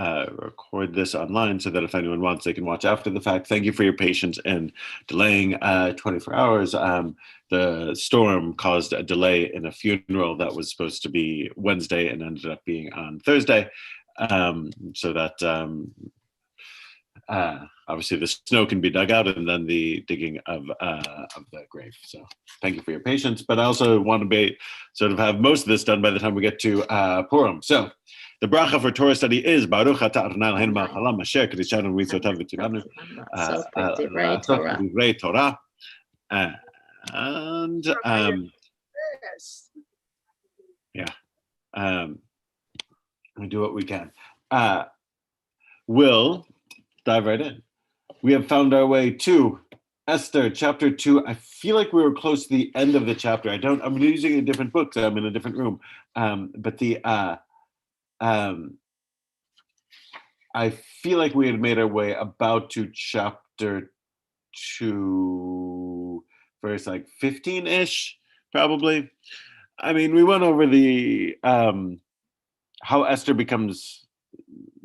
record this online so that if anyone wants, they can watch after the fact. Thank you for your patience in delaying 24 hours. The storm caused a delay in a funeral that was supposed to be Wednesday and ended up being on Thursday. So that obviously the snow can be dug out and then the digging of the grave. So thank you for your patience. But I also want to have most of this done by the time we get to Purim. So the bracha for Torah study is Baruch atah Adonai Eloheinu melech haolam asher kiddushanu v'mitzvotav v'tzivanu la'asot divrei Torah. And we do what we can. We'll dive right in. We have found our way to Esther, chapter 2. I feel like we were close to the end of the chapter. I'm using a different book, so I'm in a different room. But I feel like we had made our way about to chapter 2, verse 15-ish, probably. I mean, we went over the how Esther becomes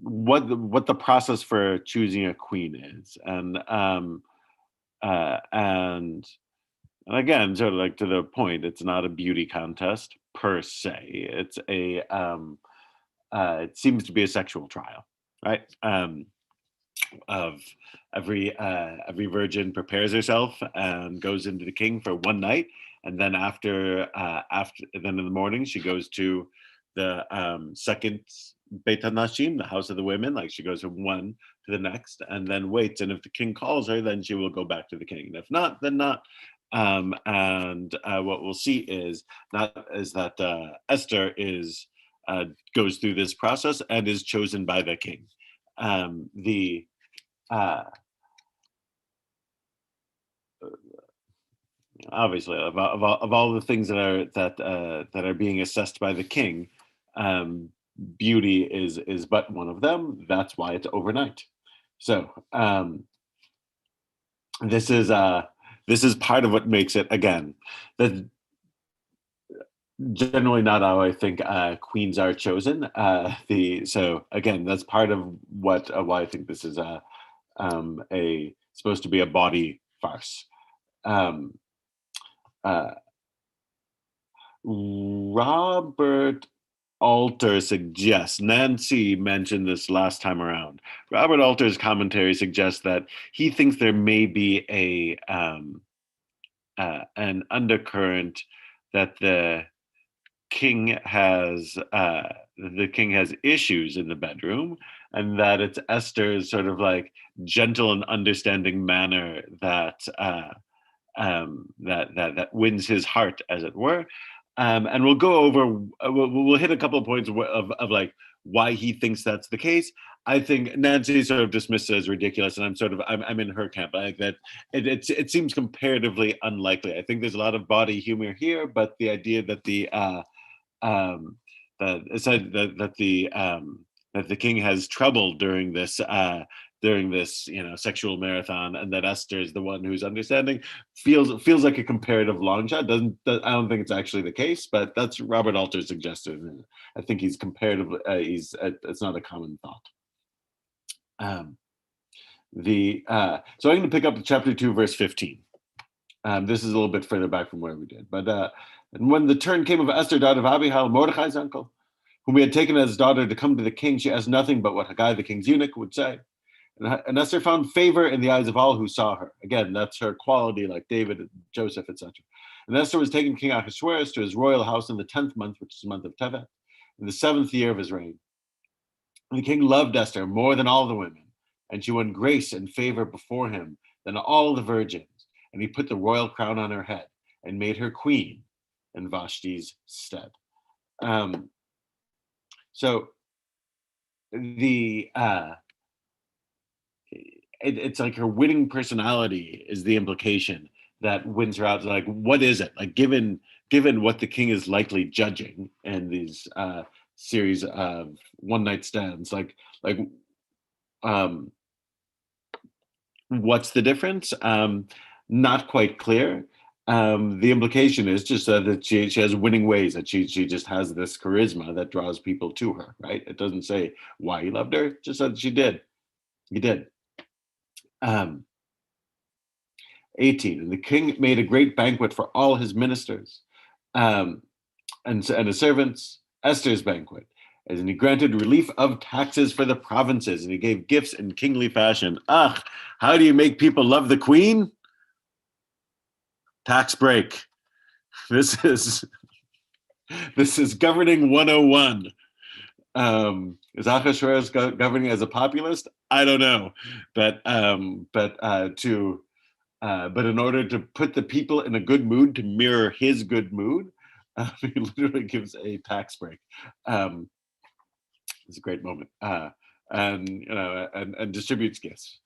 what the process for choosing a queen is, and again, sort of to the point, it's not a beauty contest per se. It's a it seems to be a sexual trial, right? Of every virgin prepares herself and goes into the king for one night, and then after then in the morning she goes to the second Beit HaNashim, the house of the women. She goes from one to the next and then waits, and if the king calls her, then she will go back to the king, and if not, then not. What we'll see is that Esther goes through this process and is chosen by the king. Obviously, of all the things that are being assessed by the king, beauty is but one of them. That's why it's overnight. So this is part of what makes it, again, that generally not how I think queens are chosen. So again, that's part of why I think this is supposed to be a body farce. Robert Alter suggests, Nancy mentioned this last time around, Robert Alter's commentary suggests that he thinks there may be an undercurrent that the king has issues in the bedroom, and that it's Esther's sort of gentle and understanding manner that wins his heart, as it were. And we'll go over, we'll hit a couple of points of why he thinks that's the case. I think Nancy sort of dismissed it as ridiculous, and I'm in her camp. I think that it seems comparatively unlikely. I think there's a lot of body humor here, but the idea that the king has trouble during this sexual marathon, and that Esther is the one who's understanding, feels like a comparative long shot. I don't think it's actually the case, but that's Robert Alter suggested. I think he's comparatively it's not a common thought. So I'm going to pick up chapter 2, verse 15. This is a little bit further back from where we did, but and when the turn came of Esther, daughter of Abihail, Mordechai's uncle, whom he had taken as daughter to come to the king, she asked nothing but what Haggai, the king's eunuch, would say. And Esther found favor in the eyes of all who saw her. Again, that's her quality, like David and Joseph, etc. And Esther was taken King Ahasuerus to his royal house in the 10th month, which is the month of Tevet, in the 7th year of his reign. And the king loved Esther more than all the women, and she won grace and favor before him than all the virgins. And he put the royal crown on her head and made her queen in Vashti's stead. So it's like her winning personality is the implication that wins her out. What is it? Given what the king is likely judging in these series of one-night stands, what's the difference? Not quite clear. The implication is just that she has winning ways, that she just has this charisma that draws people to her, right? It doesn't say why he loved her, just that she did. He did. Um, 18, and the king made a great banquet for all his ministers um, and his servants, Esther's banquet. And he granted relief of taxes for the provinces, and he gave gifts in kingly fashion. Ah, how do you make people love the queen? Tax break. This is governing 101. Is Ahasuerus governing as a populist? I don't know, but in order to put the people in a good mood to mirror his good mood, he literally gives a tax break. It's a great moment, and distributes gifts.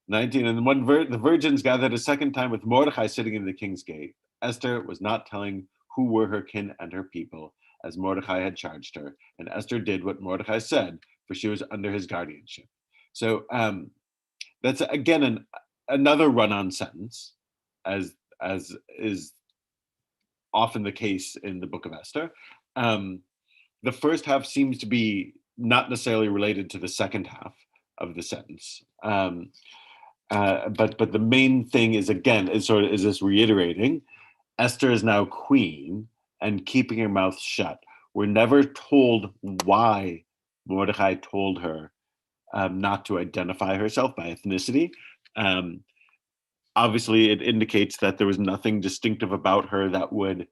19, and the virgins gathered a second time with Mordecai sitting in the king's gate. Esther was not telling who were her kin and her people, as Mordecai had charged her, and Esther did what Mordecai said, for she was under his guardianship. So that's again another run-on sentence, as is often the case in the Book of Esther. The first half seems to be not necessarily related to the second half of the sentence. But the main thing is, again, is this reiterating Esther is now queen and keeping her mouth shut. We're never told why Mordecai told her not to identify herself by ethnicity. Obviously, it indicates that there was nothing distinctive about her that would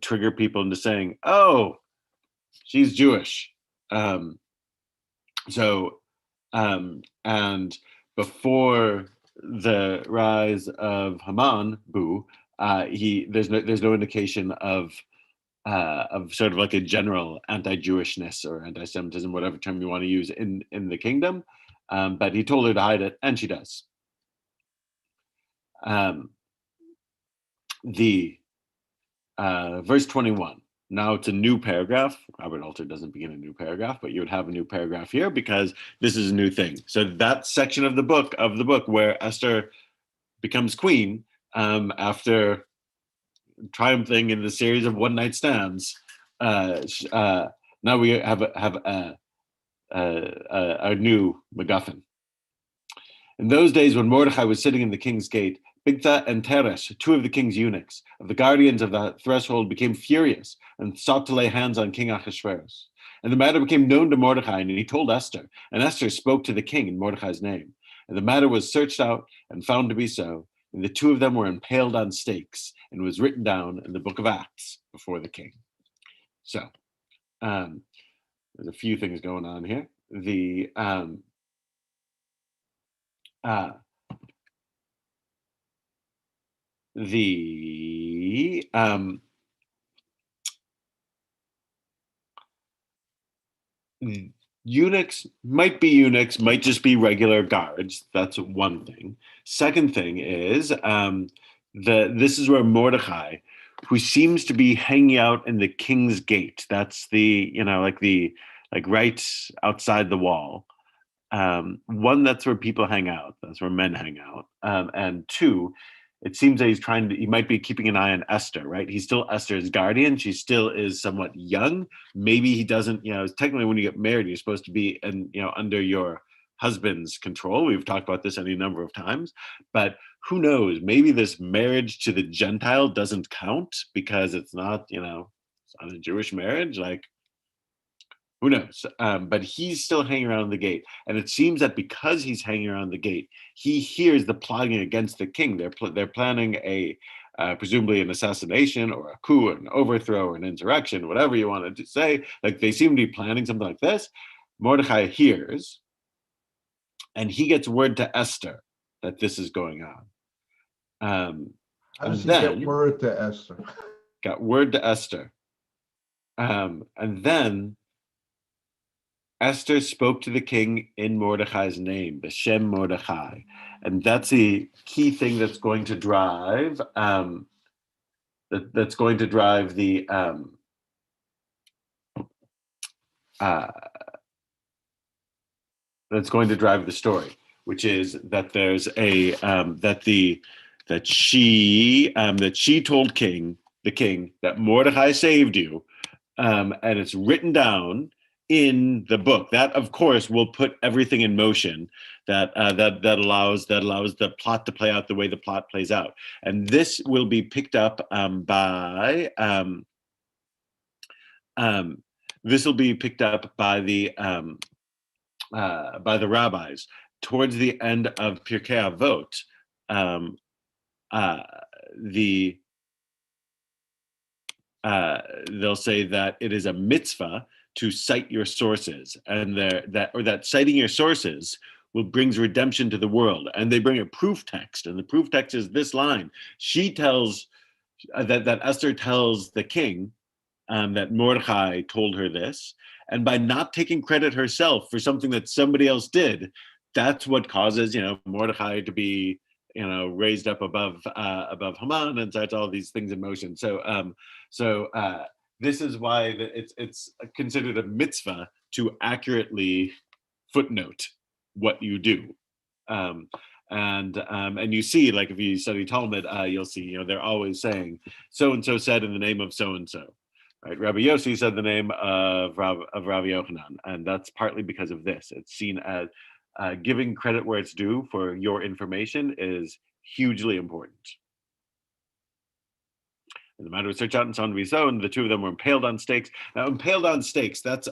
trigger people into saying, "Oh, she's Jewish." And before the rise of Haman, there's no indication of sort of like a general anti-Jewishness or anti-Semitism, whatever term you want to use in the kingdom. But he told her to hide it, and she does. The verse 21. Now it's a new paragraph. Robert Alter doesn't begin a new paragraph, but you would have a new paragraph here because this is a new thing. So that section of the book where Esther becomes queen after triumphing in the series of one-night stands. Now we have a new MacGuffin. In those days, when Mordecai was sitting in the king's gate, Bigtha and Teresh, two of the king's eunuchs, of the guardians of the threshold, became furious and sought to lay hands on King Ahasuerus. And the matter became known to Mordecai, and he told Esther. And Esther spoke to the king in Mordecai's name. And the matter was searched out and found to be so. And the two of them were impaled on stakes, and was written down in the book of Acts before the king. So there's a few things going on here. The eunuchs might just be regular guards. That's one thing. Second thing is this is where Mordecai, who seems to be hanging out in the king's gate. That's like right outside the wall. One, that's where people hang out. That's where men hang out. And two, it seems that he might be keeping an eye on Esther, right? He's still Esther's guardian. She still is somewhat young. Maybe he doesn't, technically when you get married, you're supposed to be under your husband's control. We've talked about this any number of times, but who knows? Maybe this marriage to the Gentile doesn't count because it's not, it's not a Jewish marriage. Like, who knows? But he's still hanging around the gate. And it seems that because he's hanging around the gate, he hears the plotting against the king. They're planning presumably an assassination or a coup or an overthrow or an insurrection, whatever you wanted to say. Like, they seem to be planning something like this. Mordecai hears, and he gets word to Esther that this is going on. How does he get word to Esther? Got word to Esther. And then Esther spoke to the king in Mordecai's name, B'Shem Mordecai, and that's the key thing that's going to drive that's going to drive the that's going to drive the story, which is that there's a that the that she told the king that Mordecai saved you, and it's written down in the book. That, of course, will put everything in motion. That allows the plot to play out the way the plot plays out. And this will be picked up by rabbis towards the end of Pirkei Avot. They'll say that it is a mitzvah to cite your sources, and that citing your sources brings redemption to the world. And they bring a proof text, and the proof text is this line. She tells that Esther tells the king that Mordecai told her this, and by not taking credit herself for something that somebody else did, that's what causes Mordecai to be raised up above Haman and starts all these things in motion. So this is why it's considered a mitzvah to accurately footnote what you do. And you see, like if you study Talmud, you'll see they're always saying so and so said in the name of so and so. Right, Rabbi Yossi said the name of Rabbi Yochanan, and that's partly because of this. It's seen as giving credit where it's due for your information is hugely important. In the matter of Search Out and Son of so, and the two of them were impaled on stakes. Now, impaled on stakes, that's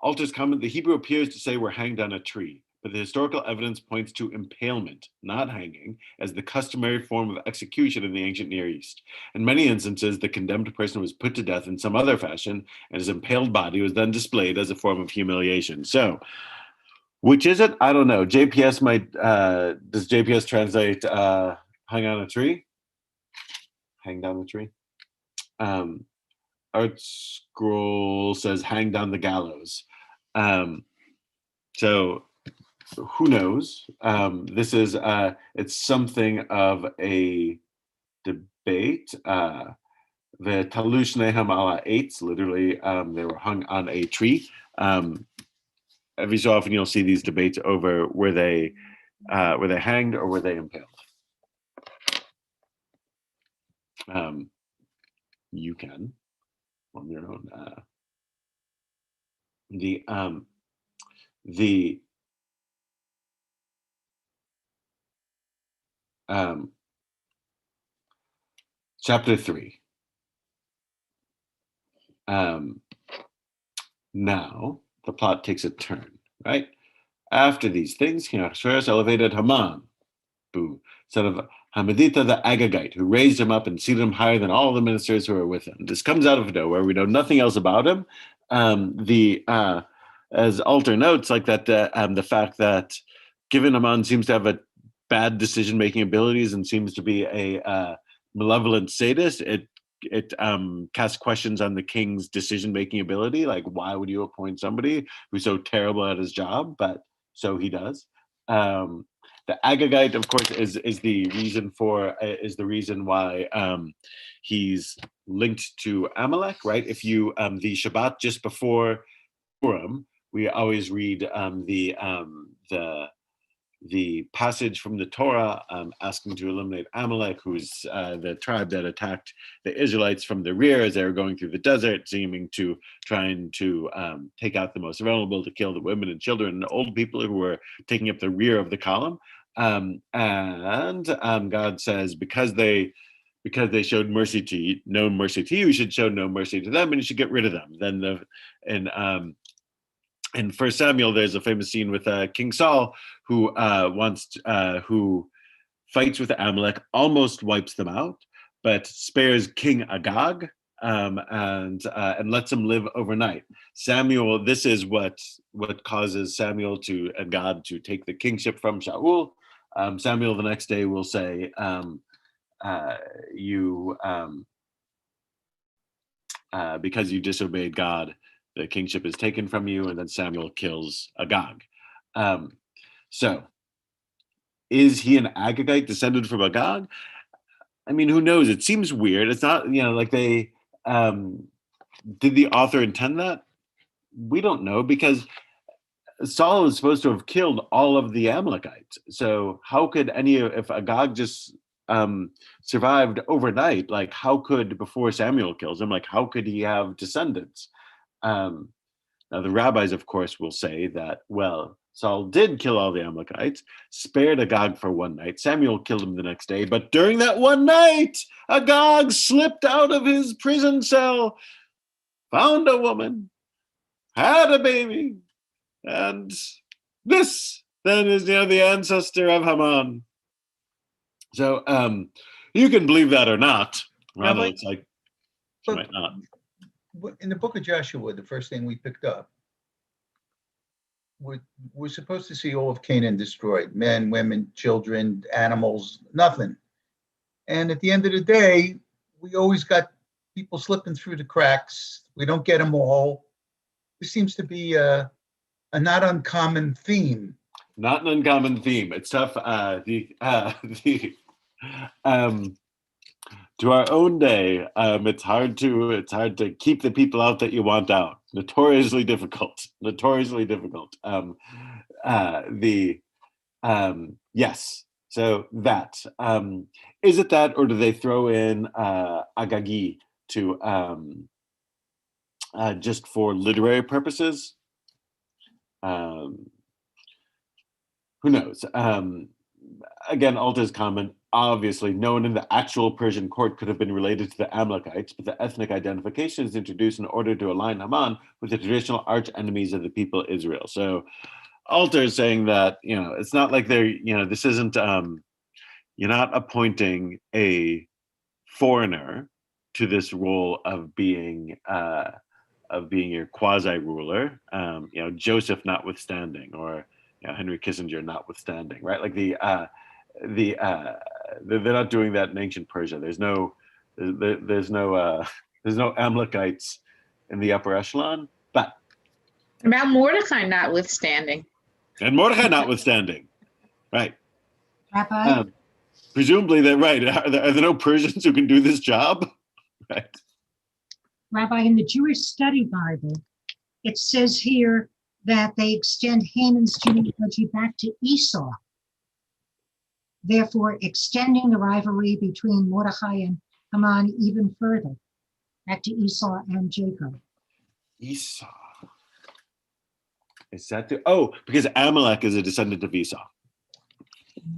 Alter's comment, the Hebrew appears to say we're hanged on a tree, but the historical evidence points to impalement, not hanging, as the customary form of execution in the ancient Near East. In many instances, the condemned person was put to death in some other fashion, and his impaled body was then displayed as a form of humiliation. So, which is it? I don't know. JPS might, does JPS translate hang on a tree? Hang down the tree? Art Scroll says hang down the gallows. So who knows? This is it's something of a debate. The Talush Neham ala eitz, literally, they were hung on a tree. Every so often, you'll see these debates over were they hanged or were they impaled. You can on your own. Chapter 3. Now the plot takes a turn, right? After these things, King Ahasuerus elevated Haman, son of Hameditha the Agagite, who raised him up and seated him higher than all the ministers who were with him. This comes out of nowhere. We know nothing else about him. As Alter notes, like that, the fact that given Haman seems to have a bad decision-making abilities and seems to be a malevolent sadist, it casts questions on the king's decision-making ability. Like, why would you appoint somebody who's so terrible at his job? But so he does. The Agagite, of course, is the reason why he's linked to Amalek, right? If you the Shabbat just before Purim, we always read the passage from the Torah asking to eliminate Amalek, who's the tribe that attacked the Israelites from the rear as they were going through the desert, trying to take out the most vulnerable, to kill the women and children and old people who were taking up the rear of the column. And God says, because they showed no mercy to you, you should show no mercy to them, and you should get rid of them. Then in 1 Samuel, there's a famous scene with King Saul who fights with Amalek, almost wipes them out, but spares King Agag and lets him live overnight. Samuel, this is what causes Samuel and God to take the kingship from Shaul. Samuel the next day will say, because you disobeyed God, the kingship is taken from you, and then Samuel kills Agag. So, is he an Agagite descended from Agag? I mean, who knows? It seems weird. It's not, like they did the author intend that? We don't know, because Saul was supposed to have killed all of the Amalekites. So how could if Agag just survived overnight, like how could, before Samuel kills him, like how could he have descendants? Um, Now the rabbis, of course, will say that, well, Saul did kill all the Amalekites, spared Agag for one night. Samuel killed him the next day, but during that one night, Agag slipped out of his prison cell, found a woman, had a baby, and this then is the ancestor of Haman. So you can believe that or not. Rather, it's like you might not. In the book of Joshua, the first thing we picked up, we're supposed to see all of Canaan destroyed: men, women, children, animals, nothing. And at the end of the day, we always got people slipping through the cracks. We don't get them all. This seems to be a not uncommon theme. Not an uncommon theme. It's tough. To our own day, it's hard to keep the people out that you want out. Notoriously difficult. Notoriously difficult. Yes. So that is it. That, or do they throw in Agagi to just for literary purposes? Who knows? Again, Alta's comment, obviously, no one in the actual Persian court could have been related to the Amalekites, but the ethnic identification is introduced in order to align Haman with the traditional arch enemies of the people Israel. So Alta is saying that, it's not like they're, this isn't, you're not appointing a foreigner to this role of being your quasi-ruler, Joseph notwithstanding, or Henry Kissinger notwithstanding, right? Like they're not doing that in ancient Persia. There's no Amalekites in the upper echelon, but about Mordecai notwithstanding, and Mordecai notwithstanding, right? Rabbi, Presumably, they're right. Are there no Persians who can do this job? Right. Rabbi, in the Jewish Study Bible, it says here that they extend Haman's genealogy back to Esau, therefore extending the rivalry between Mordecai and Haman even further, back to Esau and Jacob. Esau. Is that because Amalek is a descendant of Esau.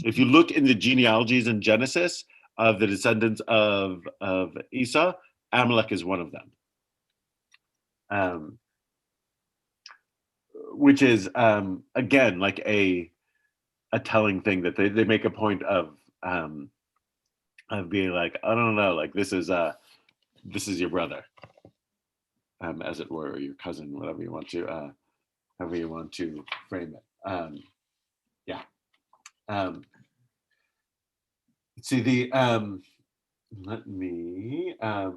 If you look in the genealogies in Genesis of the descendants of Esau, Amalek is one of them. Which is again like a telling thing that they make a point of being like, I don't know, like this is your brother, as it were, or your cousin, however you want to frame it. See the let me let's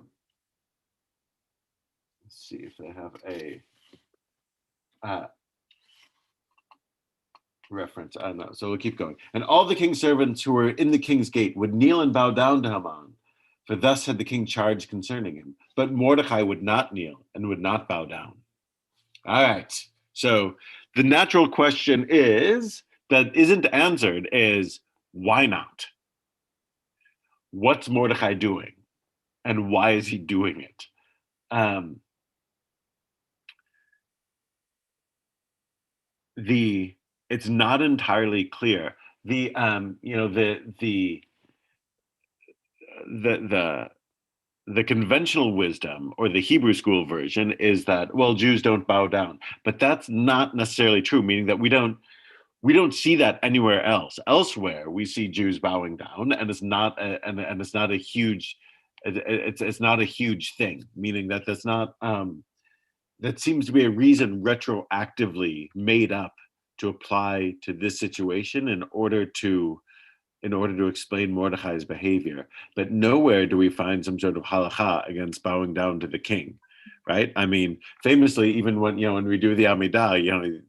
see if they have a reference. I don't know. So we'll keep going. And all the king's servants who were in the king's gate would kneel and bow down to Haman, for thus had the king charged concerning him. But Mordecai would not kneel and would not bow down. All right. So the natural question that isn't answered is, why not? What's Mordecai doing? And why is he doing it? It's not entirely clear. The conventional wisdom, or the Hebrew school version, is that, well, Jews don't bow down, but that's not necessarily true. Meaning that we don't see that anywhere else. Elsewhere, we see Jews bowing down, and it's not a huge thing. Meaning that that's not. That seems to be a reason retroactively made up to apply to this situation in order to explain Mordecai's behavior. But nowhere do we find some sort of halacha against bowing down to the king, right? I mean, famously, even when we do the Amidah,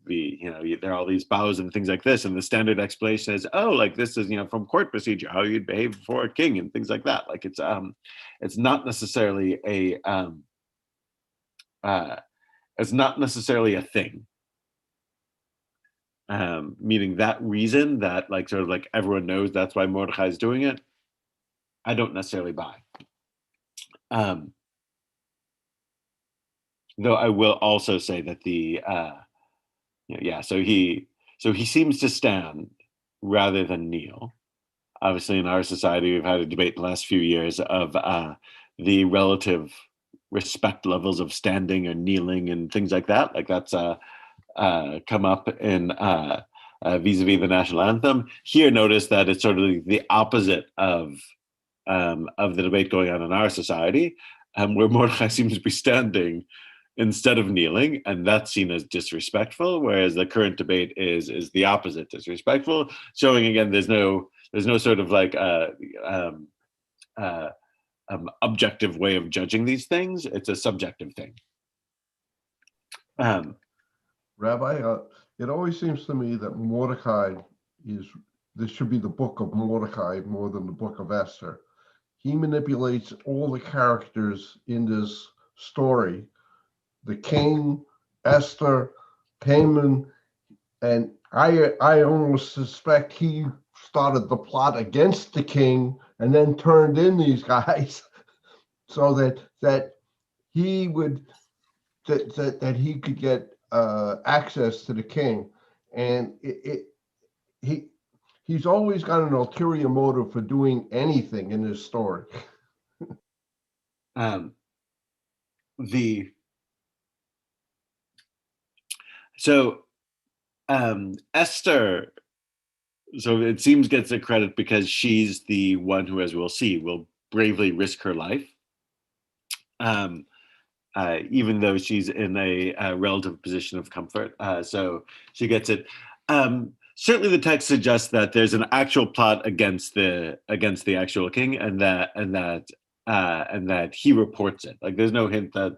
there are all these bows and things like this, and the standard explanation is, like this is from court procedure, how you'd behave before a king and things like that. Like it's not necessarily a thing. meaning that reason that like sort of like everyone knows that's why Mordechai is doing it, I don't necessarily buy. Though I will also say that so he seems to stand rather than kneel. Obviously, in our society, we've had a debate the last few years of the relative respect levels of standing or kneeling and things like that. Like that's come up in vis-a-vis the national anthem. Here, notice that it's sort of the opposite of the debate going on in our society, where Mordechai seems to be standing instead of kneeling, and that's seen as disrespectful, whereas the current debate is the opposite, disrespectful, showing again there's no sort of like objective way of judging these things. It's a subjective thing. Rabbi, it always seems to me that Mordecai this should be the book of Mordecai more than the book of Esther. He manipulates all the characters in this story. The king, Esther, Haman, and I almost suspect he started the plot against the king and then turned in these guys so that he would that he could get access to the king, and he's always got an ulterior motive for doing anything in this story. Esther, so it seems gets the credit because she's the one who, as we'll see, will bravely risk her life, even though she's in a relative position of comfort. So she gets it. Certainly, the text suggests that there's an actual plot against the actual king, and that he reports it. Like, there's no hint that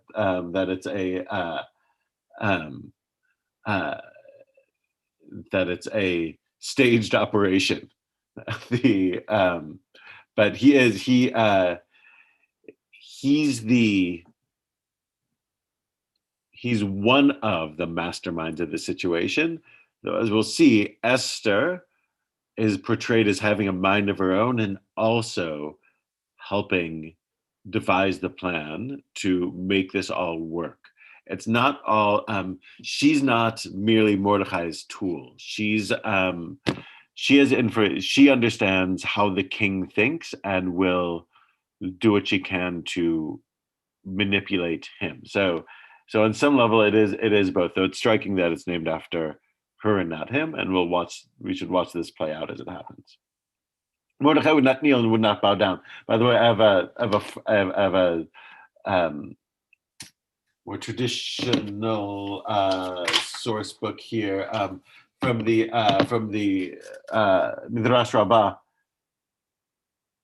it's a staged operation. But he's one of the masterminds of the situation. Though, as we'll see, Esther is portrayed as having a mind of her own and also helping devise the plan to make this all work. It's not all. She's not merely Mordechai's tool. She understands how the king thinks and will do what she can to manipulate him. So on some level, it is both. Though it's striking that it's named after her and not him. And we should watch this play out as it happens. Mordechai would not kneel and would not bow down. By the way, I have a more traditional source book here from the Midrash Rabbah.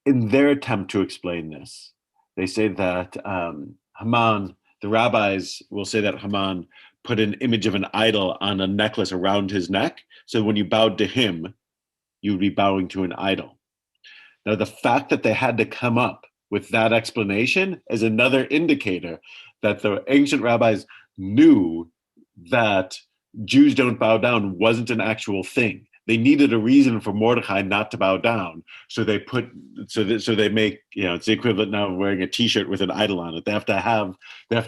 In their attempt to explain this, they say that Haman, the rabbis will say that Haman put an image of an idol on a necklace around his neck, so when you bowed to him, you would be bowing to an idol. Now, the fact that they had to come up with that explanation is another indicator that the ancient rabbis knew that Jews don't bow down wasn't an actual thing. They needed a reason for Mordechai not to bow down, so they make, it's the equivalent now of wearing a T-shirt with an idol on it. They have to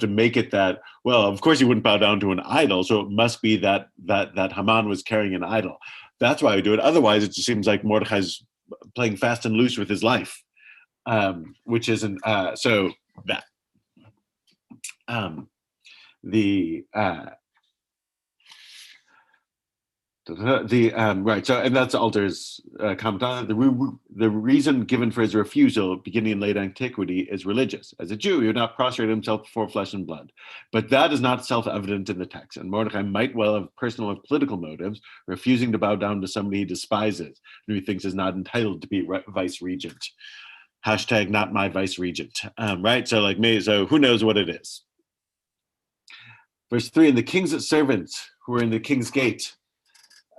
make it that, well, of course he wouldn't bow down to an idol, so it must be that Haman was carrying an idol. That's why we do it. Otherwise, it just seems like Mordechai's playing fast and loose with his life, which isn't so that. Right. So, and that's Alter's comment on it. The reason given for his refusal, beginning in late antiquity, is religious. As a Jew, he would not prostrate himself before flesh and blood. But that is not self-evident in the text. And Mordechai might well have personal or political motives, refusing to bow down to somebody he despises, who he thinks is not entitled to be vice regent. Hashtag not my vice regent. Right. So, like me. So, who knows what it is? Verse 3: And the king's servants who were in the king's gate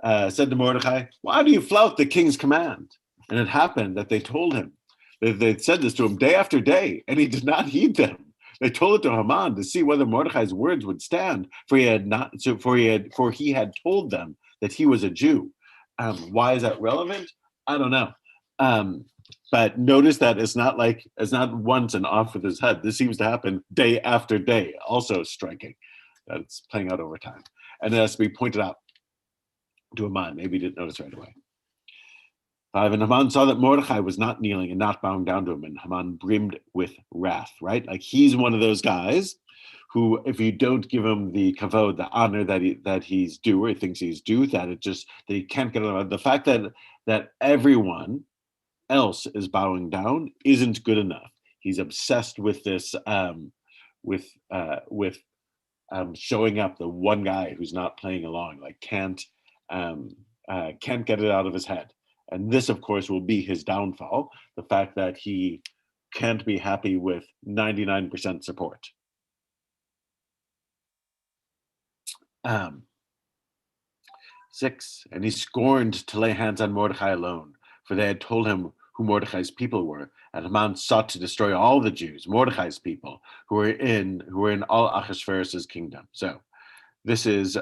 said to Mordechai, "Why do you flout the king's command?" And it happened that they told him, they said this to him day after day, and he did not heed them. They told it to Haman to see whether Mordechai's words would stand, for he had told them that he was a Jew. Why is that relevant? I don't know. But notice that it's not once and off with his head. This seems to happen day after day. Also striking that it's playing out over time, and it has to be pointed out to Haman. Maybe he didn't notice right away. 5, and Haman saw that Mordechai was not kneeling and not bowing down to him, and Haman brimmed with wrath. Right, like he's one of those guys who, if you don't give him the kavod, the honor that he's due, or he thinks he's due, that he can't get it. The fact that everyone else is bowing down isn't good enough. He's obsessed with this, showing up. The one guy who's not playing along, like can't get it out of his head. And this, of course, will be his downfall. The fact that he can't be happy with 99% support. 6, and he scorned to lay hands on Mordechai alone, for they had told him who Mordechai's people were, and Haman sought to destroy all the Jews, Mordechai's people, who were in all Ahasuerus' kingdom. So this is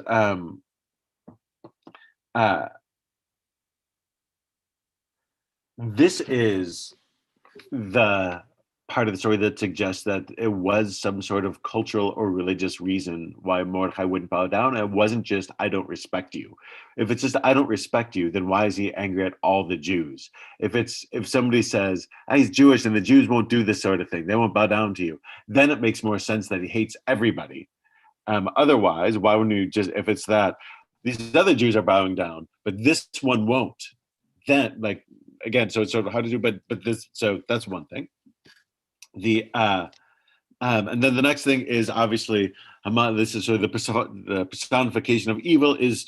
the part of the story that suggests that it was some sort of cultural or religious reason why Mordechai wouldn't bow down. It wasn't just, I don't respect you. If it's just, I don't respect you, then why is he angry at all the Jews? If somebody says, he's Jewish and the Jews won't do this sort of thing, they won't bow down to you, then it makes more sense that he hates everybody. Otherwise, why wouldn't you just, if it's that these other Jews are bowing down, but this one won't, then again, so it's sort of hard to do, but this, so that's one thing. And then the next thing is obviously Haman. This is sort of the personification of evil is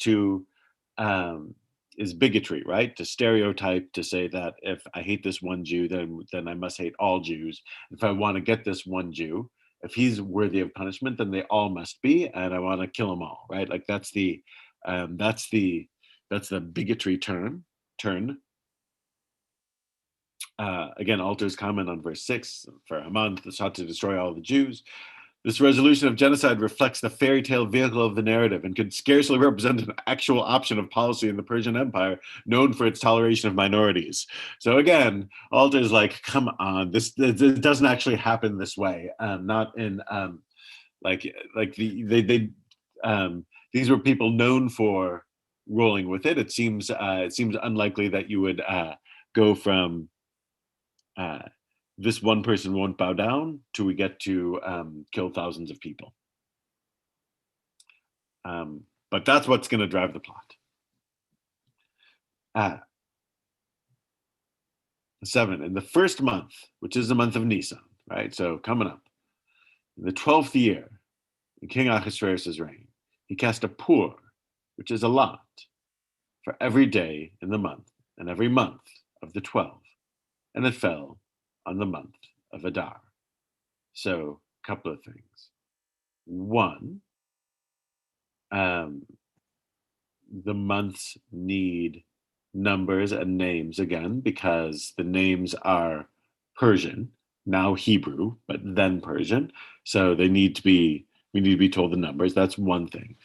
bigotry, right? To stereotype, to say that if I hate this one Jew, then I must hate all Jews. If I want to get this one Jew, if he's worthy of punishment, then they all must be, and I want to kill them all, right? Like that's the bigotry turn. Again, Alter's comment on verse 6, for Haman sought to destroy all the Jews. This resolution of genocide reflects the fairy tale vehicle of the narrative and could scarcely represent an actual option of policy in the Persian Empire, known for its toleration of minorities. So again, Alter's like, come on, this doesn't actually happen this way. Not in these were people known for rolling with it. It seems unlikely that you would go from this one person won't bow down till we get to kill thousands of people. But that's what's going to drive the plot. 7, in the first month, which is the month of Nisan, right? So coming up, in the 12th year, in King Ahasuerus' reign, he cast a pur, which is a lot, for every day in the month and every month of the 12. And it fell on the month of Adar. So, a couple of things. One, the months need numbers and names again, because the names are Persian, now Hebrew, but then Persian. So we need to be told the numbers. That's one thing.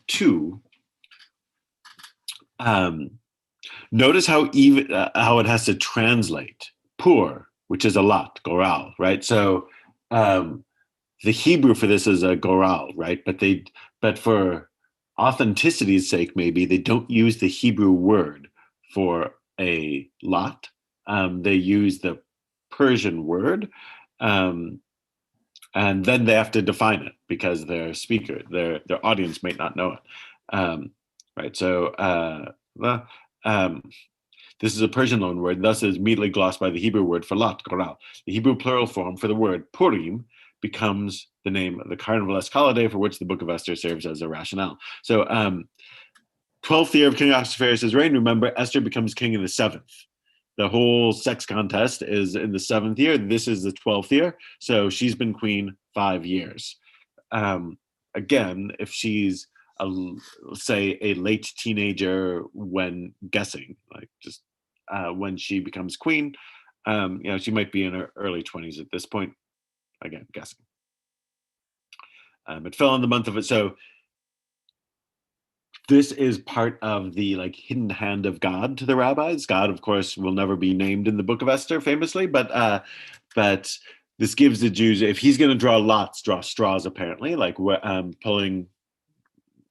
2, notice how it has to translate. Pur, which is a lot, goral, right? So the Hebrew for this is a goral, right? But for authenticity's sake, maybe they don't use the Hebrew word for a lot. They use the Persian word, and then they have to define it because their speaker, their audience might not know it, right? So this is a Persian loan word, thus is immediately glossed by the Hebrew word for lot, goral. The Hebrew plural form for the word Purim becomes the name of the carnivalesque holiday for which the Book of Esther serves as a rationale. So 12th year of King Ahasuerus' reign, remember, Esther becomes king in the 7th. The whole sex contest is in the 7th year. This is the 12th year. So she's been queen 5 years. Again, if she's say a late teenager when guessing, like just when she becomes queen, she might be in her early 20s at this point. Again, guessing. It fell in the month of it. So this is part of the like hidden hand of God to the rabbis. God, of course, will never be named in the Book of Esther, famously, but this gives the Jews, if he's going to draw lots, draw straws, apparently, like pulling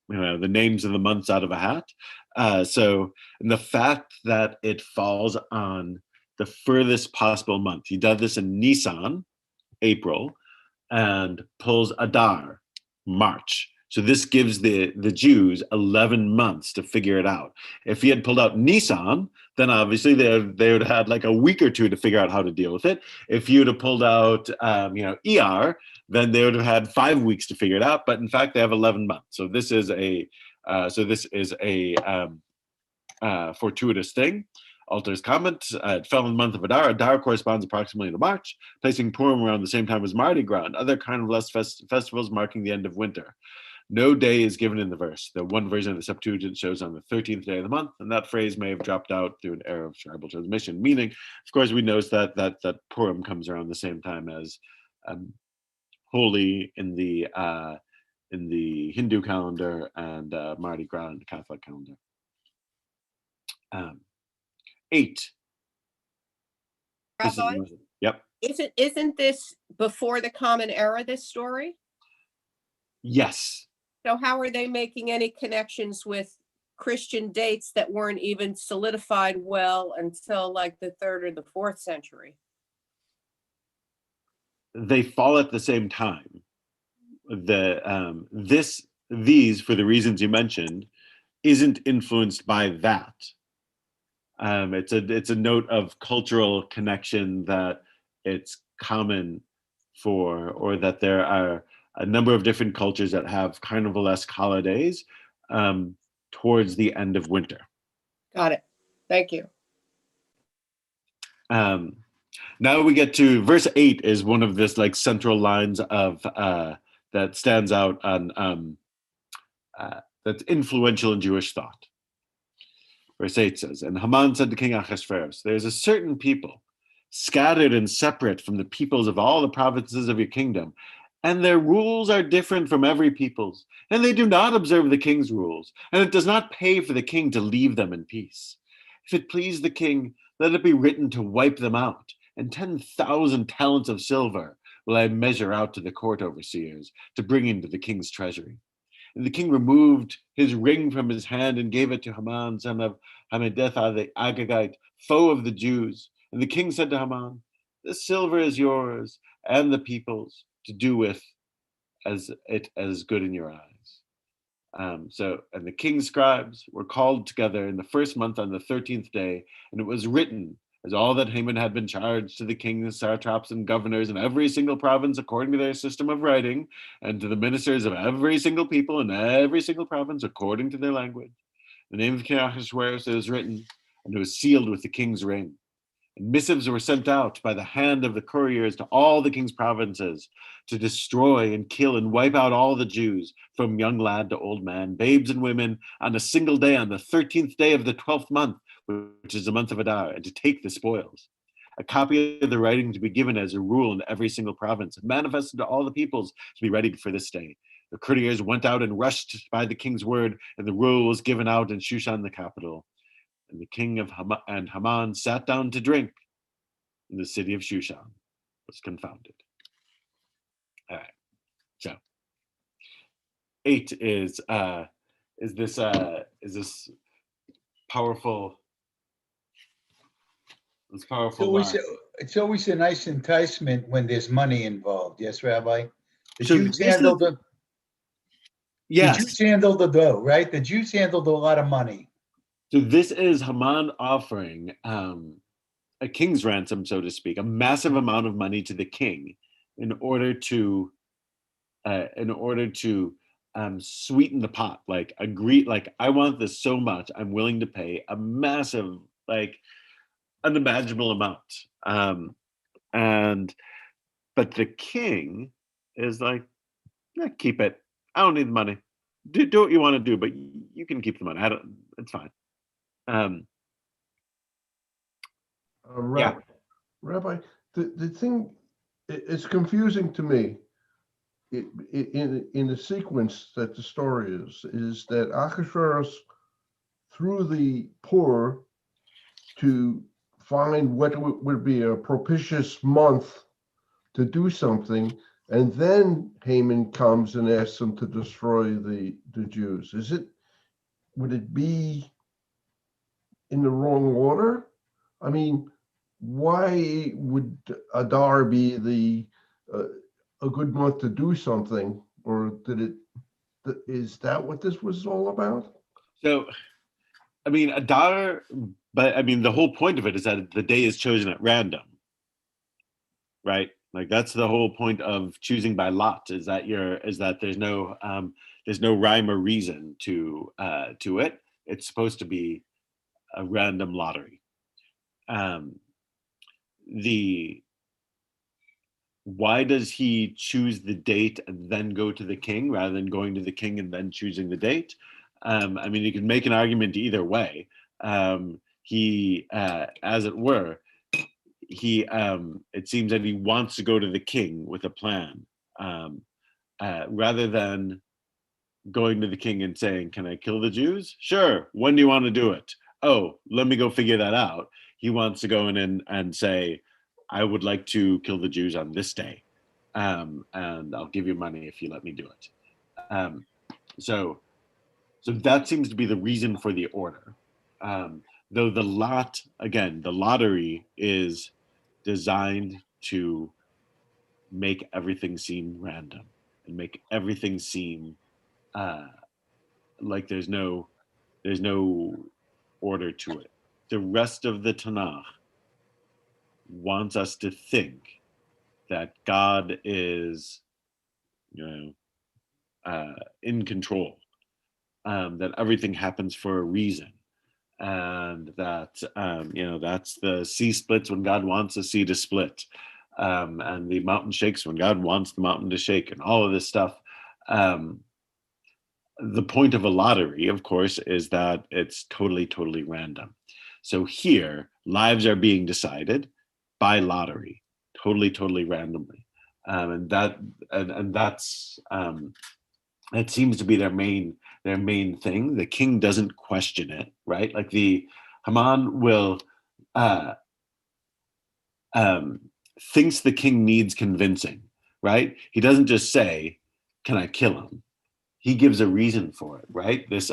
the names of the months out of a hat. So and the fact that it falls on the furthest possible month, he does this in Nisan, April, and pulls Adar, March. So this gives the Jews 11 months to figure it out. If he had pulled out Nisan, then obviously they would have had like a week or two to figure out how to deal with it. If you would have pulled out, ER, then they would have had 5 weeks to figure it out. But in fact, they have 11 months. So this is a fortuitous thing. Alter's comment, it fell in the month of Adar. Adar corresponds approximately to March, placing Purim around the same time as Mardi Gras and other carnivalesque festivals marking the end of winter. No day is given in the verse. The one version of the Septuagint shows on the 13th day of the month, and that phrase may have dropped out through an error of tribal transmission, meaning, of course, we know that Purim comes around the same time as Holi in the Hindu calendar and Mardi Gras in the Catholic calendar. 8. Rabbi, Yep. isn't this before the Common Era, this story? Yes. So how are they making any connections with Christian dates that weren't even solidified well until like the 3rd or the 4th century? They fall at the same time. These, for the reasons you mentioned, isn't influenced by that. It's a note of cultural connection that it's common for, or that there are a number of different cultures that have carnivalesque holidays towards the end of winter. Got it. Thank you. Now we get to verse 8 is one of this like central lines of that stands out on that's influential in Jewish thought. Verse 8 says, and Haman said to King Ahasuerus, there's a certain people scattered and separate from the peoples of all the provinces of your kingdom, and their rules are different from every people's, and they do not observe the king's rules, and it does not pay for the king to leave them in peace. If it please the king, let it be written to wipe them out, and 10,000 talents of silver will I measure out to the court overseers to bring into the king's treasury. And the king removed his ring from his hand and gave it to Haman, son of Hammedatha the Agagite, foe of the Jews. And the king said to Haman, the silver is yours and the people's to do with as good in your eyes. And the king's scribes were called together in the first month on the 13th day, and it was written as all that Haman had been charged to the kings, satraps, and governors in every single province according to their system of writing, and to the ministers of every single people in every single province according to their language. The name of King Ahasuerus is written, and it was sealed with the king's ring. And missives were sent out by the hand of the couriers to all the king's provinces to destroy and kill and wipe out all the Jews, from young lad to old man, babes and women, on a single day, on the 13th day of the 12th month, which is the month of Adar, and to take the spoils. A copy of the writing to be given as a rule in every single province, and manifested to all the peoples to be ready for this day. The couriers went out and rushed by the king's word, and the rule was given out in Shushan, the capital. And the king of Haman sat down to drink, and the city of Shushan was confounded. All right. So 8 is this powerful. It's powerful. It's always a nice enticement when there's money involved. Yes, Rabbi. The So Jews this handled is- the Yes. Jews handled the dough, right? The Jews handled a lot of money. So this is Haman offering a king's ransom, so to speak, a massive amount of money to the king in order to sweeten the pot. Like agree, like I want this so much, I'm willing to pay a massive, like unimaginable amount. But the king is like, yeah, keep it. I don't need the money. Do what you want to do, but you can keep the money. It's fine. Rabbi, the thing, it's confusing to me. in the sequence that the story is that Ahasuerus threw the poor to find what would be a propitious month to do something, and then Haman comes and asks them to destroy the Jews. Would it be in the wrong order? I mean, why would Adar be a good month to do something, or is that what this was all about? So, I mean, Adar, but I mean, the whole point of it is that the day is chosen at random, right? Like that's the whole point of choosing by lot, is that there's no rhyme or reason to it. It's supposed to be a random lottery. Why does he choose the date and then go to the king rather than going to the king and then choosing the date? I mean, you can make an argument either way. He, as it were, it seems that he wants to go to the king with a plan, rather than going to the king and saying, "Can I kill the Jews? Sure. When do you want to do it? Oh, let me go figure that out." He wants to go in and say, "I would like to kill the Jews on this day, and I'll give you money if you let me do it." So that seems to be the reason for the order. Though the lottery is designed to make everything seem random and make everything seem like there's no order to it. The rest of the Tanakh wants us to think that God is, in control, that everything happens for a reason, and that that's the sea splits when God wants the sea to split, and the mountain shakes when God wants the mountain to shake, and all of this stuff. The point of a lottery, of course, is that it's totally random. So here, lives are being decided by lottery, totally randomly, and that's it seems to be their main thing. The king doesn't question it, right? Like the Haman will thinks the king needs convincing, right? He doesn't just say, "Can I kill him?" He gives a reason for it, right? This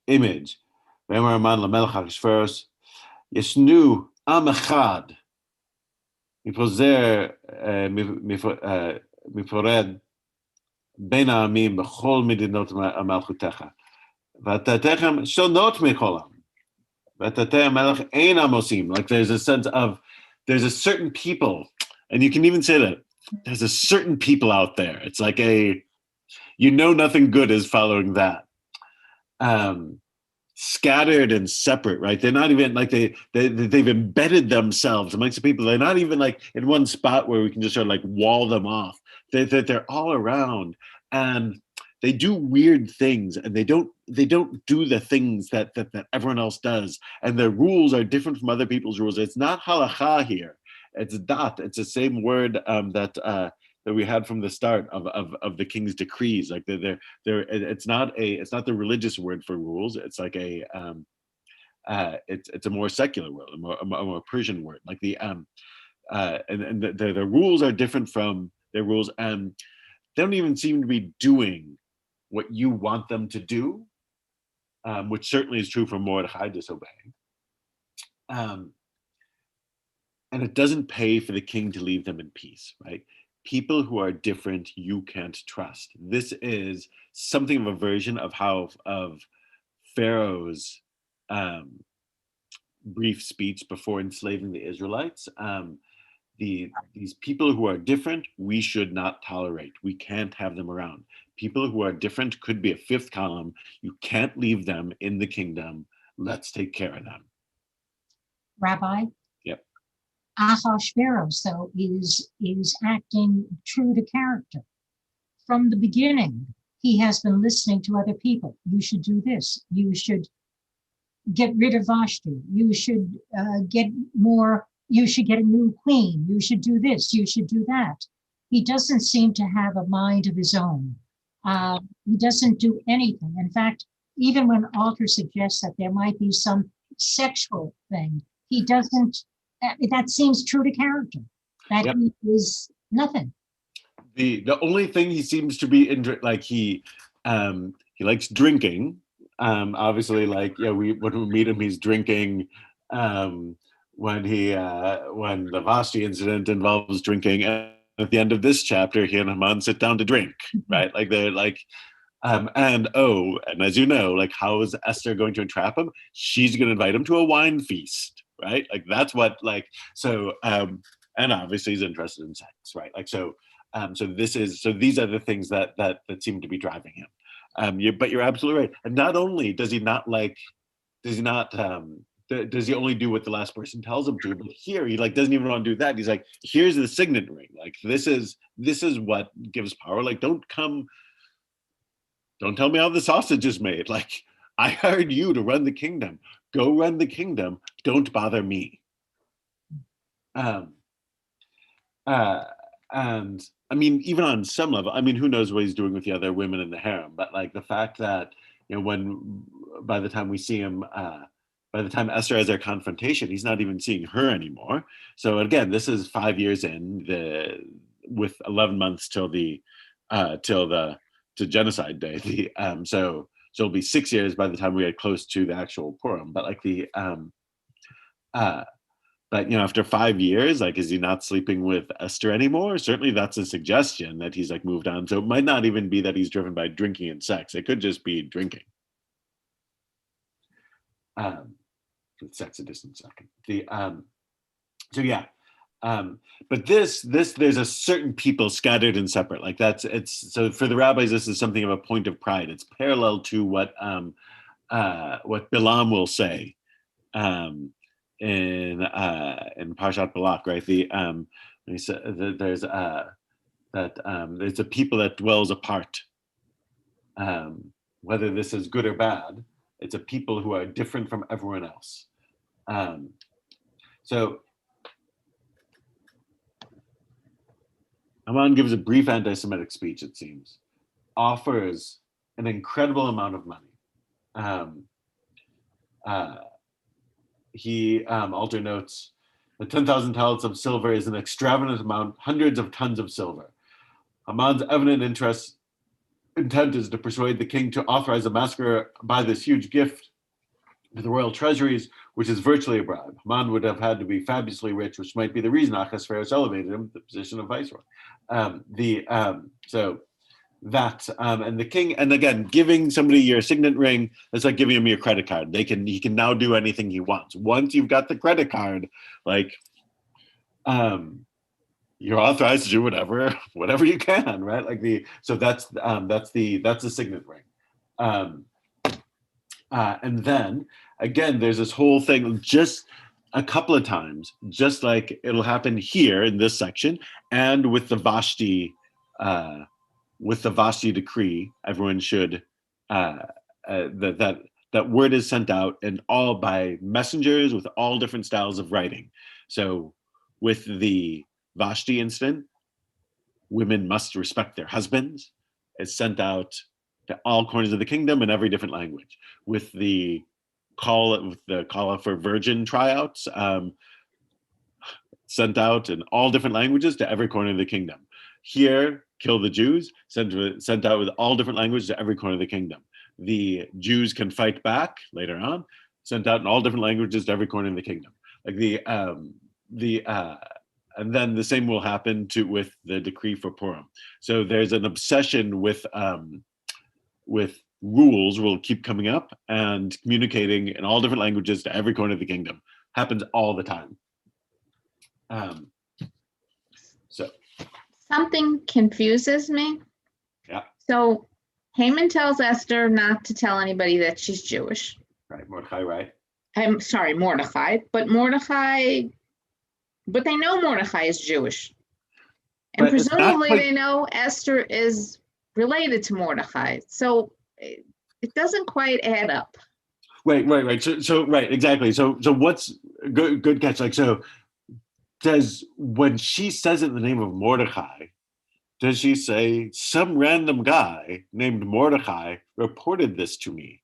image. Yeshnu am echad mipozer mipored ben ha'amim b'chol medinot malchutecha v'atatechem shonot mechol ha'am v'atatei hamelech ein amosim. Like there's a sense of there's a certain people, and you can even say that there's a certain people out there. It's like nothing good is following that. Scattered and separate, right? They're not even like they've embedded themselves amongst the people. They're not even like in one spot where we can just sort of like wall them off. They're all around, and they do weird things, and they don't do the things that everyone else does, and their rules are different from other people's rules. It's not halacha here. It's dat. It's the same word that we had from the start of the king's decrees. Like it's not the religious word for rules. It's like it's a more secular word, a more Persian word. Like the rules are different from their rules, and they don't even seem to be doing what you want them to do, which certainly is true for Mordechai disobeying. And it doesn't pay for the king to leave them in peace, right? People who are different, you can't trust. This is something of a version of Pharaoh's brief speech before enslaving the Israelites. These people who are different, we should not tolerate. We can't have them around. People who are different could be a fifth column. You can't leave them in the kingdom. Let's take care of them. Rabbi? Yep. Ahasuerus, though, is acting true to character. From the beginning, he has been listening to other people. You should do this. You should get rid of Vashti. You should get more you should get a new queen, you should do this, you should do that. He doesn't seem to have a mind of his own. He doesn't do anything. In fact, even when Alter suggests that there might be some sexual thing, he doesn't, that seems true to character, that Yep. he is nothing. The only thing he seems to be like he likes drinking. Obviously, like when we meet him, he's drinking. When the Vashti incident involves drinking, and at the end of this chapter, he and Haman sit down to drink, right? Like they're like, and as you know, like how is Esther going to entrap him? She's going to invite him to a wine feast, right? Like that's what so. And obviously he's interested in sex, right? Like so. So these are the things that seem to be driving him. But you're absolutely right. And not only does he only do what the last person tells him to, but here he doesn't even want to do that. He's like, here's the signet ring. Like this is what gives power. Like don't tell me how the sausage is made. Like I hired you to run the kingdom. Go run the kingdom. Don't bother me. And I mean, even on some level, I mean, who knows what he's doing with the other women in the harem? But like the fact that by the time we see him, by the time Esther has their confrontation, he's not even seeing her anymore. So again, this is 5 years in with 11 months till to genocide day. So it'll be 6 years by the time we get close to the actual Purim. But like but after 5 years, like, is he not sleeping with Esther anymore? Certainly that's a suggestion that he's moved on. So it might not even be that he's driven by drinking and sex. It could just be drinking. Sex a distant second. But there's a certain people scattered and separate. Like so for the rabbis, this is something of a point of pride. It's parallel to what Bilam will say. In Parshat Balak, right? There's a people that dwells apart. Whether this is good or bad, it's a people who are different from everyone else. So Haman gives a brief anti-Semitic speech, it seems, offers an incredible amount of money. He Alter notes the 10,000 talents of silver is an extravagant amount, hundreds of tons of silver. Haman's evident intent is to persuade the king to authorize a massacre by this huge gift to the royal treasuries, which is virtually a bribe. Haman would have had to be fabulously rich, which might be the reason Ahasuerus elevated him to the position of viceroy. And the king, and again, giving somebody your signet ring, that's like giving him your credit card. He can now do anything he wants. Once you've got the credit card, you're authorized to do whatever you can, right? That's the signet ring. And then again, there's this whole thing just a couple of times, just like it'll happen here in this section, and with the Vashti decree, everyone should that word is sent out, and all by messengers with all different styles of writing. So with the Vashti incident, women must respect their husbands. It's sent out to all corners of the kingdom in every different language. With the call for virgin tryouts, sent out in all different languages to every corner of the kingdom. Here, kill the Jews, sent out with all different languages to every corner of the kingdom. The Jews can fight back later on, sent out in all different languages to every corner of the kingdom. And then the same will happen with the decree for Purim. So there's an obsession with rules will keep coming up, and communicating in all different languages to every corner of the kingdom happens all the time. Something confuses me. Yeah. So Haman tells Esther not to tell anybody that she's Jewish. Right, Mordechai, right? I'm sorry, Mordechai, but they know Mordechai is Jewish. And But it's not presumably quite- they know Esther is related to Mordechai. So it doesn't quite add up. Right. So right, exactly. So what's good catch? when she says it in the name of Mordecai, does she say some random guy named Mordecai reported this to me?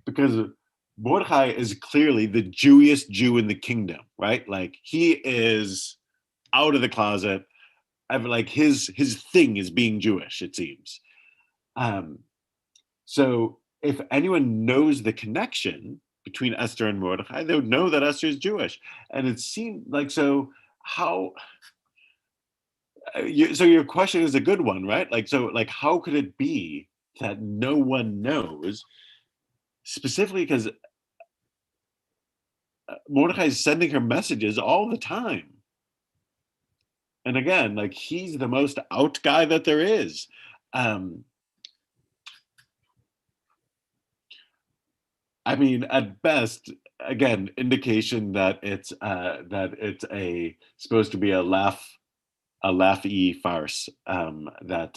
Because Mordecai is clearly the Jewiest Jew in the kingdom, right? Like he is out of the closet. Like his thing is being Jewish, it seems. So if anyone knows the connection between Esther and Mordecai, they would know that Esther is Jewish. And it seemed like, so how, so your question is a good one, right? Like, so like, how could it be that no one knows, specifically because Mordecai is sending her messages all the time. And again, like he's the most out guy that there is. I mean, at best, again, indication that it's supposed to be a laughy farce, that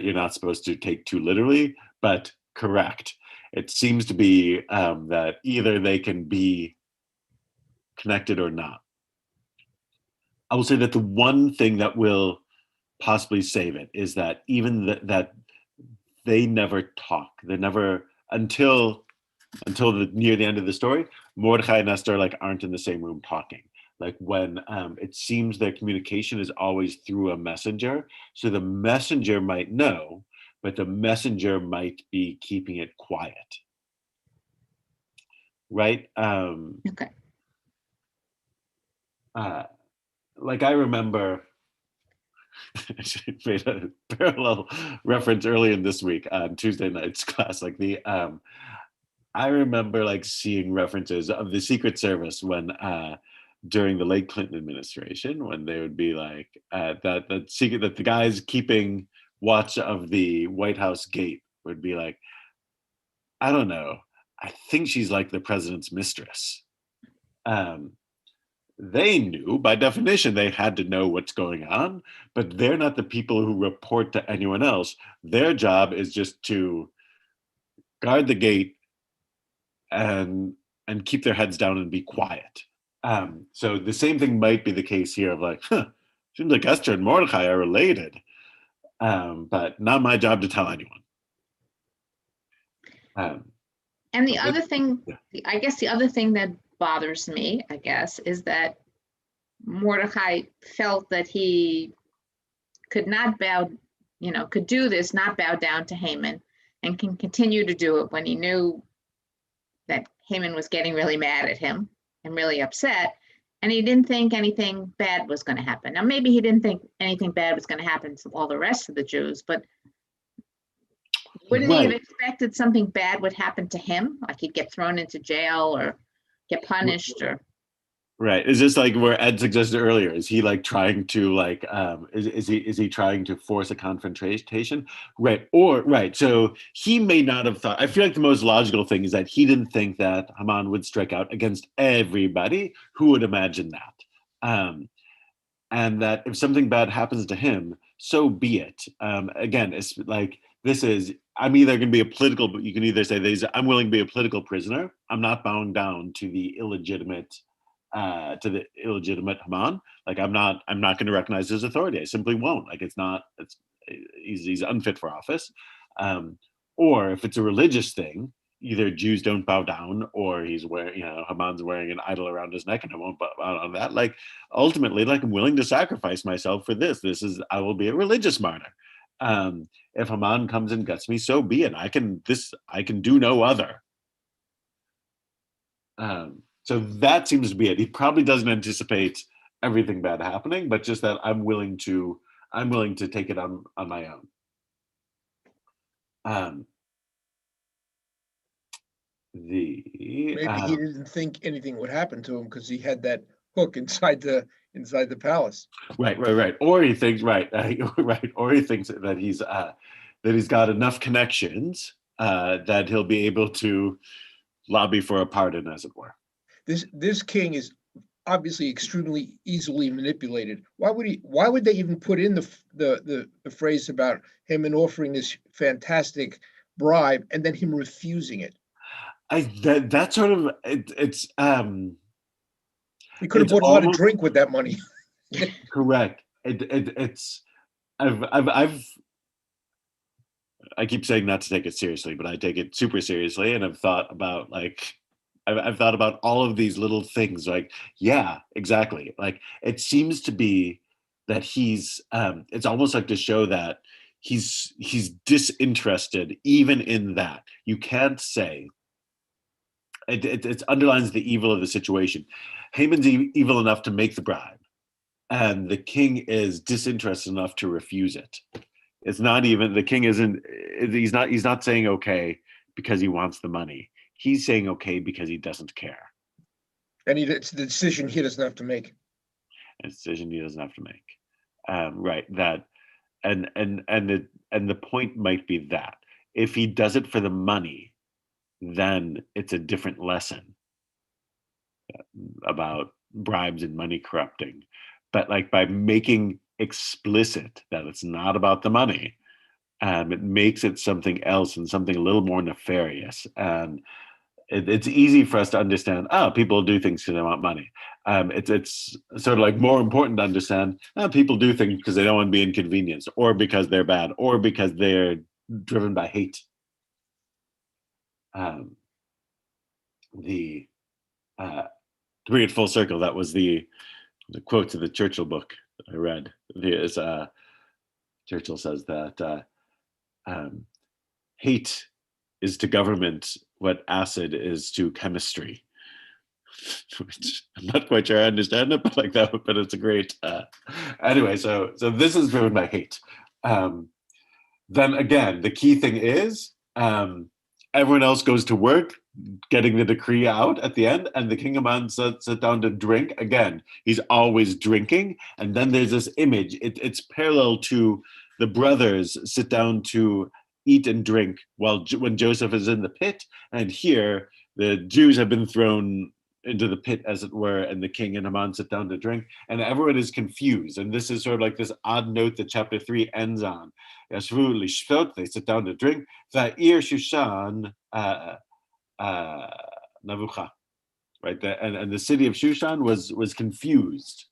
you're not supposed to take too literally, but correct. It seems to be that either they can be connected or not. I will say that the one thing that will possibly save it is that even that they never talk. They never, until near the end of the story, Mordecai and Esther like aren't in the same room talking. Like when it seems their communication is always through a messenger. So the messenger might know, but the messenger might be keeping it quiet. Right? Okay. Like I remember, I made a parallel reference earlier in this week on Tuesday night's class. Like I remember like seeing references of the Secret Service when during the late Clinton administration, when they would be like that the guys keeping watch of the White House gate would be like, I don't know, I think she's like the president's mistress. They knew, by definition, they had to know what's going on, but they're not the people who report to anyone else. Their job is just to guard the gate and keep their heads down and be quiet. So the same thing might be the case here of like, seems like Esther and Mordecai are related, but not my job to tell anyone. And the other thing, yeah. I guess the other thing that bothers me, I guess, is that Mordecai felt that he could not bow, could do this, not bow down to Haman, and can continue to do it when he knew that Haman was getting really mad at him and really upset, and he didn't think anything bad was going to happen. Now, maybe he didn't think anything bad was going to happen to all the rest of the Jews, but wouldn't he have expected something bad would happen to him? Like he'd get thrown into jail or get punished or... Right. Is this like where Ed suggested earlier? Is he like trying to like is he trying to force a confrontation? Right. Or right. So he may not have thought. I feel like the most logical thing is that he didn't think that Haman would strike out against everybody. Who would imagine that? And that if something bad happens to him, so be it. Again, it's like this is. I'm either going to be a political, but you can either say I'm willing to be a political prisoner. I'm not bowing down to the illegitimate Haman. Like I'm not going to recognize his authority. I simply won't. Like he's unfit for office. Or if it's a religious thing, either Jews don't bow down, or he's wearing, Haman's wearing an idol around his neck, and I won't bow down on that. Like ultimately, like I'm willing to sacrifice myself for this. I will be a religious martyr. If Haman comes and gets me, so be it. I can do no other. So that seems to be it. He probably doesn't anticipate everything bad happening, but just that I'm willing to take it on my own. Maybe he didn't think anything would happen to him because he had that hook inside the palace. Right. Or he thinks or he thinks that he's got enough connections that he'll be able to lobby for a pardon, as it were. This king is obviously extremely easily manipulated. Why would they even put in the phrase about him and offering this fantastic bribe and then him refusing it? That sort of it's He could have it's bought a lot of almost- drink with that money. Correct. It's I keep saying not to take it seriously, but I take it super seriously, and I've thought about I've thought about all of these little things. Like, yeah, exactly. Like, it seems to be that he's. It's almost like to show that he's disinterested even in that. You can't say it underlines the evil of the situation. Haman's evil enough to make the bribe, and the king is disinterested enough to refuse it. It's not even the king isn't. He's not saying okay because he wants the money. He's saying okay because he doesn't care. And it's the decision he doesn't have to make. A decision he doesn't have to make. Right. That and the point might be that if he does it for the money, then it's a different lesson about bribes and money corrupting. But like by making explicit that it's not about the money, it makes it something else and something a little more nefarious. And it's easy for us to understand, people do things because they want money. It's sort of like more important to understand, people do things because they don't want to be inconvenienced, or because they're bad, or because they're driven by hate. To bring it full circle, that was the quote to the Churchill book I read. Churchill says that hate is to government what acid is to chemistry. Which I'm not quite sure I understand it, but like that. But it's a great. Anyway, so this is driven by hate. Then again, the key thing is everyone else goes to work, getting the decree out at the end, and the king of Man sits down to drink. Again, he's always drinking. And then there's this image. It's parallel to the brothers sit down to eat and drink when Joseph is in the pit. And here, the Jews have been thrown into the pit, as it were, and the king and Haman sit down to drink, and everyone is confused. And this is sort of like this odd note that chapter 3 ends on. They sit down to drink. Va'ir Shushan Navucha, right? And the city of Shushan was confused,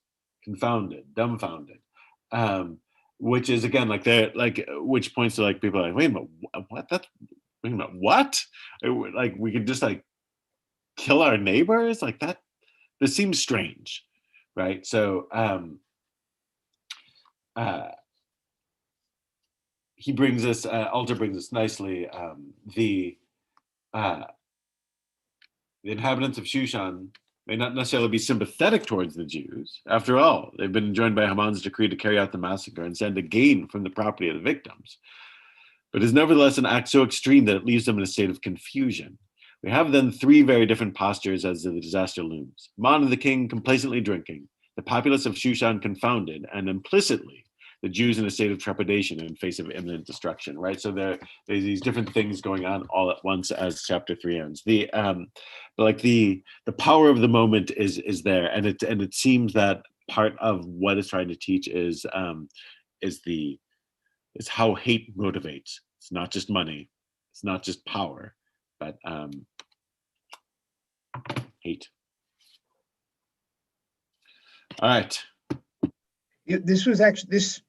confounded, dumbfounded, which is again which points to like people are like, wait a minute, what? Wait a minute, what? Like we could just like kill our neighbors like that? This seems strange, right? So he brings us, Alter brings us nicely, the inhabitants of Shushan may not necessarily be sympathetic towards the Jews. After all, they've been enjoined by Haman's decree to carry out the massacre and stand to gain from the property of the victims. But is nevertheless an act so extreme that it leaves them in a state of confusion. We have then three very different postures as the disaster looms. Haman and the king complacently drinking, the populace of Shushan confounded, and implicitly the Jews in a state of trepidation in face of imminent destruction, right? So there's these different things going on all at once as chapter 3 ends. The power of the moment is there, and it seems that part of what it's trying to teach is how hate motivates. It's not just money, it's not just power, but hate. All right. This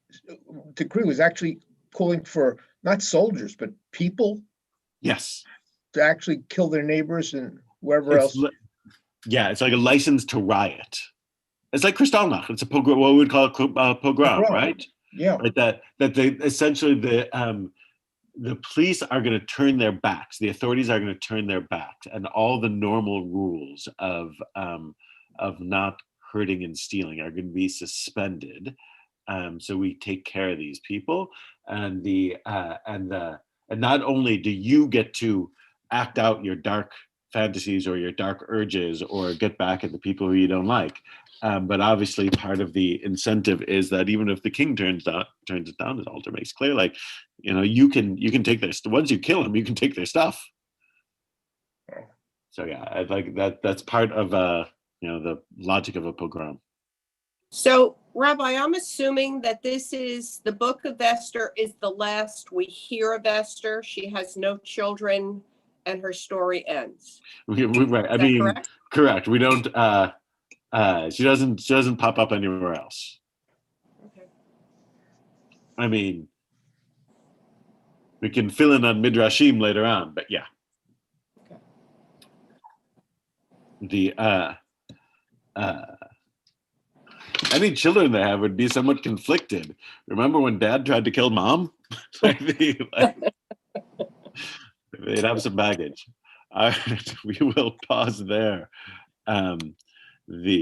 decree was actually calling for not soldiers but people. Yes. To actually kill their neighbors and wherever else. Yeah, it's like a license to riot. It's like Kristallnacht. It's a pogrom. What we would call a pogrom, right? Yeah. Right. That they essentially the police are going to turn their backs. The authorities are going to turn their backs, and all the normal rules of not hurting and stealing are going to be suspended. So we take care of these people, and not only do you get to act out your dark fantasies or your dark urges or get back at the people who you don't like, but obviously part of the incentive is that even if the king turns it down, as Alter makes clear, like, you can take their, once you kill them, you can take their stuff. So yeah, I like that. That's part of the logic of a pogrom. So, Rabbi, I'm assuming that the book of Esther is the last we hear of Esther. She has no children, and her story ends. Right. I mean, correct? We don't. She doesn't pop up anywhere else. Okay. I mean, we can fill in on Midrashim later on, but yeah. Okay. The any children they have would be somewhat conflicted. Remember when Dad tried to kill Mom? They'd have some baggage. We will pause there. The